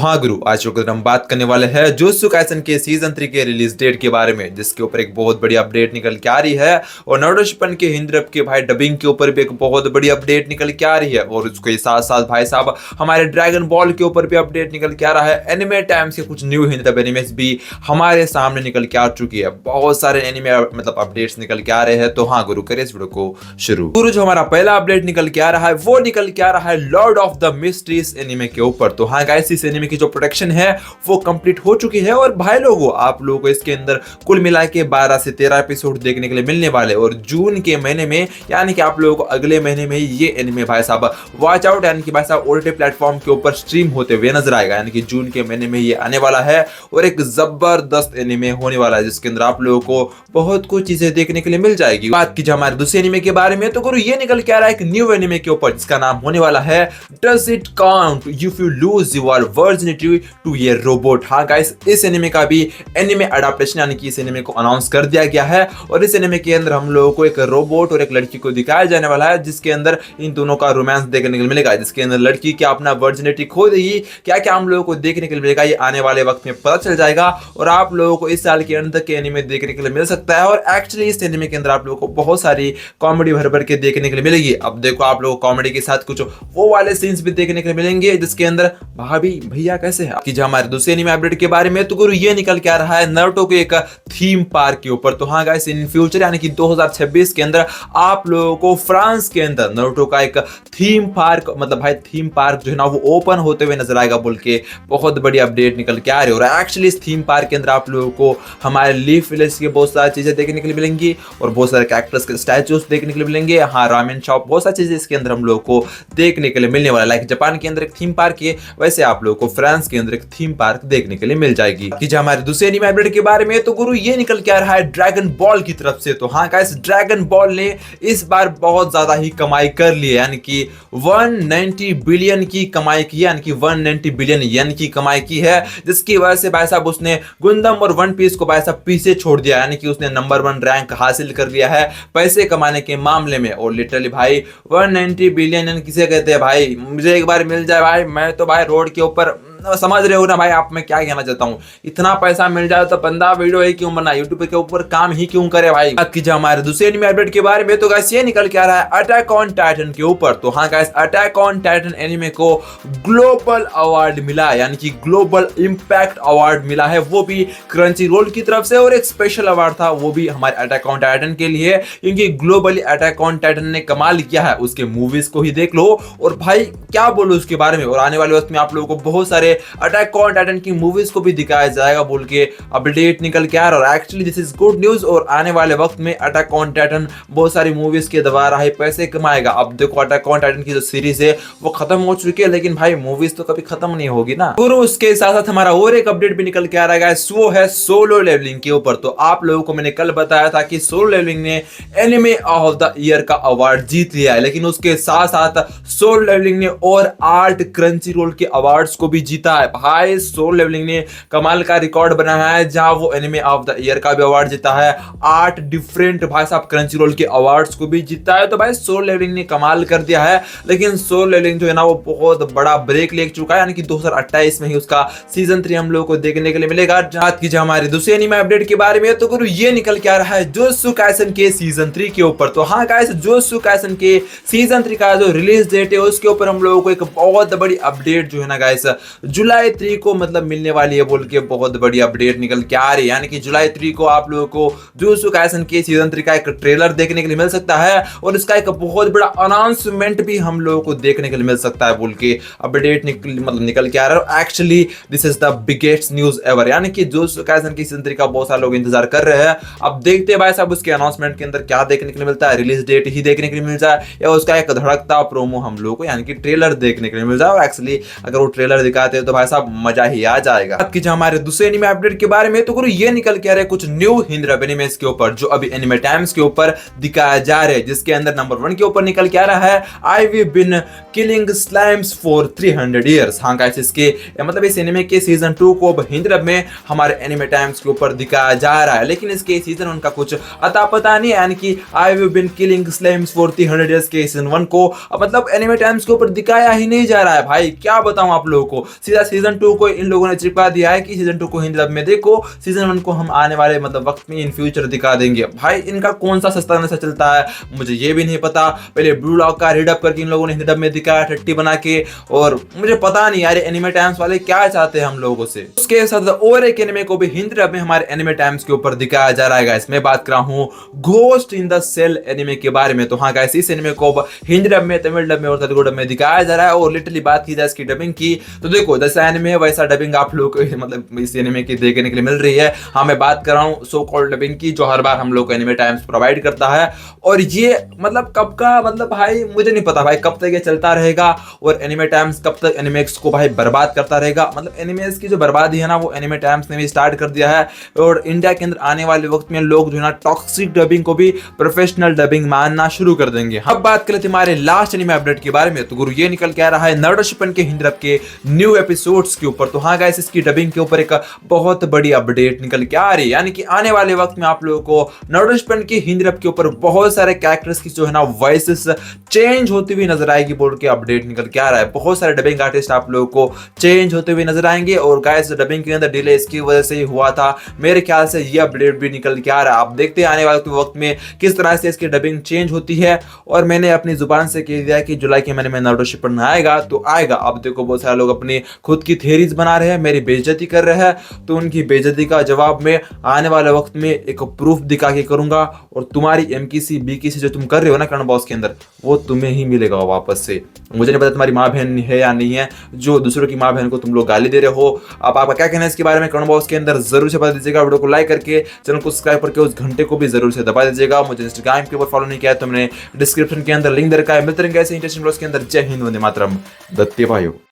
हाँ गुरु, आज हम बात करने वाले हैं जुत्सु काइसेन के सीजन 3 के रिलीज डेट के बारे में, जिसके ऊपर एक बहुत बड़ी अपडेट निकल के आ रही है। और नारुतो शिपन के हिंदी के भाई डबिंग के ऊपर भी एक बहुत बड़ी अपडेट निकल के आ रही है। और उसके साथ साथ भाई साहब हमारे ड्रैगन बॉल के ऊपर भी अपडेट निकल के आ रहा है। एनिमे टाइम्स के कुछ न्यू हिंदी एनिमेस भी हमारे सामने निकल के आ चुकी है। बहुत सारे एनिमे अपडेट्स निकल के आ रहे हैं। तो हाँ गुरु, करिए इस वीडियो को शुरू। गुरु, जो हमारा पहला अपडेट निकल के आ रहा है वो निकल के आ रहा है Lord of the mysteries anime के ऊपर। तो हाँ गाइस, इस एनिमे की जो प्रोडक्शन है वो कंप्लीट हो चुकी है। और भाई लोगों, आप लोगों को इसके अंदर कुल मिला के 12 से 13 एपिसोड देखने के लिए मिलने वाले। और जून के महीने में, यानी कि आप लोगों को अगले महीने में ये एनिमे भाई साहब वॉच आउट, यानी कि भाई साहब ओटीटी प्लेटफॉर्म के ऊपर स्ट्रीम होते हुए नजर आएगा। यानी कि जून के महीने में ये आने वाला है और एक जबरदस्त एनिमे होने वाला है, जिसके अंदर आप लोगों को बहुत कुछ चीजें देखने के लिए मिल जाएगी। बात की हमारे दूसरे एनिमे के बारे में, तो गुरु ये निकल के आ रहा है एक न्यू एनिमे के ऊपर, जिसका नाम होने वाला है does it count if you lose your virginity to ये रोबोट। हाँ गाइस, इस एनिमे का भी एनिमे अडाप्टेशन, यानी कि इस एनिमे को अनाउंस कर दिया गया है। और इस एनिमे के अंदर हम लोगों को एक रोबोट और एक लड़की को दिखाया जाने वाला है, जिसके अंदर इन दोनों का रोमांस देखने को मिलेगा। जिसके अंदर लड़की क्या अपना वर्जिनिटी खो देगी, क्या क्या हम लोगों को देखने के लिए मिलेगा, ये आने वाले वक्त में पता चल जाएगा। और आप लोगों को इस साल के अंत तक के एनिमे देखने के लिए मिल सकता है। और एक्चुअली इस एनिमे के अंदर आप लोगों को बहुत सारी कॉमेडी भर भर के देखने के लिए मिलेगी। अब देखो, आप लोगों को कॉमेडी के साथ कुछ वो वाले सीन्स भी देखने के लिए मिलेंगे, जिसके अंदर भाभी भैया कैसे है कि जो हमारे दूसरे एनिमे अपडेट के बारे में, तो गुरु ये निकल के आ रहा है नारुतो के एक थीम पार्क के ऊपर। तो हाँ गाइस, इन फ्यूचर यानी कि 2026 के अंदर आप लोगों को फ्रांस के अंदर नारुतो का एक थीम पार्क, मतलब भाई थीम पार्क जो है ना, वो ओपन होते हुए नजर आएगा बोल के बहुत बड़ी अपडेट निकल के आ रही है। और एक्चुअली इस थीम पार्क के अंदर आप लोगों को हमारे लीफ विलेज की बहुत सारी चीजें देखने के लिए मिलेंगी और बहुत सारे कैरेक्टर्स के स्टैचूज देखने के लिए मिलेंगे। हाँ, रामेन शॉप, बहुत सारी चीजें इसके अंदर हम लोगों को देखने के लिए मिलने वाला है। लाइक जापान के अंदर एक थीम पार्क है, वैसे आप लोगों को फ्रांस के अंदर एक थीम पार्क देखने के लिए मिल जाएगी। कि जो हमारे दूसरे एनिमे अपडेट के बारे में, तो गुरु ये निकल के आ रहा है ड्रैगन बॉल की तरफ से। तो हाँ गाइस, ड्रैगन बॉल ने इस बार बहुत ज्यादा ही कमाई कर ली है, यानी कि 190 बिलियन की कमाई की है, यानी कि 190 बिलियन येन की कमाई की है। जिसकी वजह से भाई साहब उसने गुंदम और वन पीस को भाई साहब पीछे छोड़ दिया, यानी कि उसने नंबर 1 रैंक हासिल कर लिया है पैसे कमाने के मामले में। और लिटरली भाई 190 बिलियन येन किसे कहते हैं भाई, मुझे एक बार मिल जाए भाई, मैं तो भाई रोड के ऊपर, समझ रहे हो ना भाई आप, मैं क्या कहना चाहता हूँ। इतना पैसा मिल जाए तो बंदा वीडियो ही क्यों बना, यूट्यूब के ऊपर काम ही क्यों करे भाई। बात कीजिए हमारे दूसरे एनिमे अपडेट के बारे में, तो गाइस ये निकल के आ रहा है अटैक ऑन टाइटन के ऊपर। तो हाँ guys, attack on Titan anime को ग्लोबल अवार्ड मिला, यानी कि ग्लोबल इंपैक्ट अवार्ड मिला है, वो भी क्रंची रोल की तरफ से। और एक स्पेशल अवार्ड था वो भी हमारे अटैक ऑन टाइटन के लिए, क्योंकि ग्लोबली अटैक ऑन टाइटन ने कमाल किया है। उसके मूवीज को ही देख लो और भाई क्या बोलो उसके बारे में। और आने वाले वक्त में आप लोगों को बहुत सारे अटैक ऑन टाइटन की मूवीज को भी दिखाया जाएगा बोल के अपडेट निकल के आ रहा है। और actually this is good news. और आने वाले वक्त में अटैक ऑन टाइटन बहुत सारी मूवीज के द्वारा ही पैसे कमाएगा। अब देखो, अटैक ऑन टाइटन की जो सीरीज है वो खत्म हो चुकी है, लेकिन भाई मूवीज तो कभी खत्म नहीं होगी ना। और उसके साथ साथ हमारा और एक अपडेट भी निकल के आ रहा है, वो है सोलो लेवलिंग के ऊपर। तो आप लोगों को मैंने कल बताया था कि सोलो लेवलिंग ने एनिमे ऑफ द ईयर का अवार्ड जीत लिया है, लेकिन उसके साथ साथ सोलो लेवलिंग ने और 8 क्रंची रोल के अवार्ड्स को भी जीता है। भाई सोलो लेवलिंग ने कमाल का रिकॉर्ड बनाया है, जहां वो एनिमे ऑफ द ईयर का भी अवार्ड जीता है, 8 डिफरेंट भाई साहब क्रंची रोल के अवार्ड्स को भी जीता है। तो भाई सोलो लेवलिंग ने कमाल कर दिया है। लेकिन सोलो लेवलिंग जो है ना, वो बहुत बड़ा ब्रेक ले चुका है, यानी कि 2028 में ही उसका सीजन 3 हम लोगों को देखने के लिए मिलेगा। बात की जाए हमारे दूसरे एनिमे अपडेट के बारे में, तो गुरु ये निकल के आ रहा है जुत्सु काइसेन के सीजन 3 के ऊपर। तो हाँ गाइस, जुत्सु काइसेन के सीजन 3 का जो रिलीज डेट है उसके ऊपर हम लोगों को एक बहुत बड़ी अपडेट जो है ना गाइस, जुलाई 3 को मतलब मिलने वाली है बोल के बहुत बड़ी अपडेट निकल के आ रही है। यानी कि जुलाई 3 को आप लोगों को जुत्सु काइसेन के सीजन 3 का एक ट्रेलर देखने के लिए मिल सकता है और इसका एक बहुत बड़ा अनाउंसमेंट भी हम लोगों को देखने के लिए मिल सकता है बोल के अपडेट निकल के आ रहा है। Actually this is the biggest news ever, यानी कि जुत्सु काइसेन की सीजन 3 का बहुत सारे लोग इंतजार कर रहे हैं। अब देखते हैं भाई साहब उसके अनाउंसमेंट के अंदर क्या देखने के लिए मिलता है, रिलीज डेट ही देखने के लिए मिल जाए या उसका एक धड़कता प्रोमो हम लोगों को, यानी कि ट्रेलर देखने के लिए मिल जाए। और एक्चुअली अगर वो ट्रेलर दिखाते हैं तो भाई साहब मजा ही आ जाएगा। बात की हमारे दूसरे एनिमे अपडेट के बारे में, तो गुरु ये निकल के आ रहे कुछ न्यू हिंदी एनिमेस के ऊपर, जो अभी एनिमे टाइम्स के ऊपर दिखाया जा रहे हैं। जिसके अंदर नंबर 1 के ऊपर निकल के आ रहा है I've been killing slimes for 300 years. हाँ गाइस, इसके मतलब इस एनिमे के सीजन 2 को हिंदी में हमारे एनिमे टाइम्स के ऊपर दिखाया जा रहा है, लेकिन इसके सीजन 1 का कुछ अता पता नहीं, यानी कि I've been killing slimes for 300 years के सीजन 1 को मतलब एनिमे टाइम्स के ऊपर दिखाया ही नहीं जा रहा है। भाई क्या बताऊं आप लोगों को, सीधा सीजन 2 को इन लोगों ने चिपका दिया है कि सीजन 2 को हिंदी डब में देखो, सीजन 1 को हम आने वाले मतलब वक्त में इन फ्यूचर दिखा देंगे। भाई इनका कौन सा सस्ता नशा चलता है मुझे ये भी नहीं पता। पहले ब्लू लॉक का रीडअप करके इन लोगों ने हिंदी डब में दिखाया 30 बना के, और मुझे पता नहीं यार एनिमे टाइम्स वाले क्या चाहते हैं हम लोगों से। उसके साथ और एक एनिमे को भी हिंदी डब में हमारे एनिमे टाइम्स के ऊपर दिखाया जा रहा है गाइस। मैं बात कर रहा हूँ Ghost in the Shell anime के बारे में। तो हाँ गाइस, इस एनिमे को हिंदी डब में, तमिल डब में और तेलुगु डब में दिखाया जा रहा है। और लिटरली बात की जाए इसकी डबिंग की तो देखो जैसा एनिमे है वैसा डबिंग आप लोग को मतलब इस एनिमे की देखने के लिए मिल रही है। हाँ मैं बात कर रहा हूँ सो कॉल्ड डबिंग की, जो हर बार हम लोग को एनिमे टाइम्स प्रोवाइड करता है। और ये मतलब कब का मतलब भाई मुझे नहीं पता भाई कब तक ये चलता रहेगा, और एनिमे टाइम्स कब तक एनिमेक्स को भाई बर्बाद करता रहेगा। मतलब एनिमेस की जो बर्बादी है ना वो एनिमे टाइम्स ने भी स्टार्ट कर दिया है। और इंडिया के अंदर आने वाले वक्त में लोग जो है ना टॉक्सिक डबिंग को भी प्रोफेशनल डबिंग मानना शुरू कर देंगे। अब बात कर लेते हैं हमारे लास्ट एनिमे अपडेट के बारे में। तो गुरु ये निकल के आ रहा है नारुतो शिपन के हिंदी डब के न्यू एपिसोड्स के ऊपर। तो हाँ गाइस, इसकी डबिंग के ऊपर एक बहुत बड़ी अपडेट निकल के आ रही है, यानी कि आने वाले वक्त में आप लोगों को नारुतो शिपन के हिंदी डब के ऊपर बहुत सारे कैरेक्टर्स की जो है ना वॉइसेस चेंज होती हुई नजर आएगी बोल के अपडेट निकल के आ रहा है। बहुत सारे डबिंग आर्टिस्ट आप लोगों को चेंज होते हुए नजर आएंगे। और गाइस डबिंग के अंदर डिले इसकी वजह से ही हुआ था, मेरे ख्याल से ये अपडेट भी निकल के आ रहा है। आप देखते हैं आने वाले वक्त में किस तरह से इसकी डबिंग चेंज होती है। और मैंने अपनी जुबान से कह दिया कि जुलाई के महीने में नारुतो शिपन आएगा तो आएगा। अब देखो बहुत सारे लोग अपनी खुद की थ्योरीज बना रहे हैं, मेरी बेइज्जती कर रहे हैं, तो उनकी बेइज्जती का जवाब में आने वाले वक्त में एक प्रूफ दिखा के करूंगा। और तुम्हारी एमकीसी बीकीसी जो तुम कर रहे हो ना कर्ण बॉस के अंदर, वो तुम्हें ही मिलेगा वापस से। मुझे नहीं पता तुम्हारी माँ बहन है या नहीं है जो दूसरों की माँ बहन को तुम लोग गाली दे रहे हो। अब आपका क्या कहना है इसके बारे में कर्ण बॉस के अंदर जरूर से बता दीजिएगा। वीडियो को लाइक करके चैनल को सब्सक्राइब करके उस घंटे को भी जरूर से दबा दीजिएगा। मुझे इंस्टाग्राम के ऊपर फॉलो नहीं किया तो मैंने डिस्क्रिप्शन के अंदर लिंक दे रखा है। मिलते रहेंगे ऐसे इंटरेस्टिंग वीडियोस के अंदर। जय हिंद, वंदे मातरम, दत्ते भाइयों।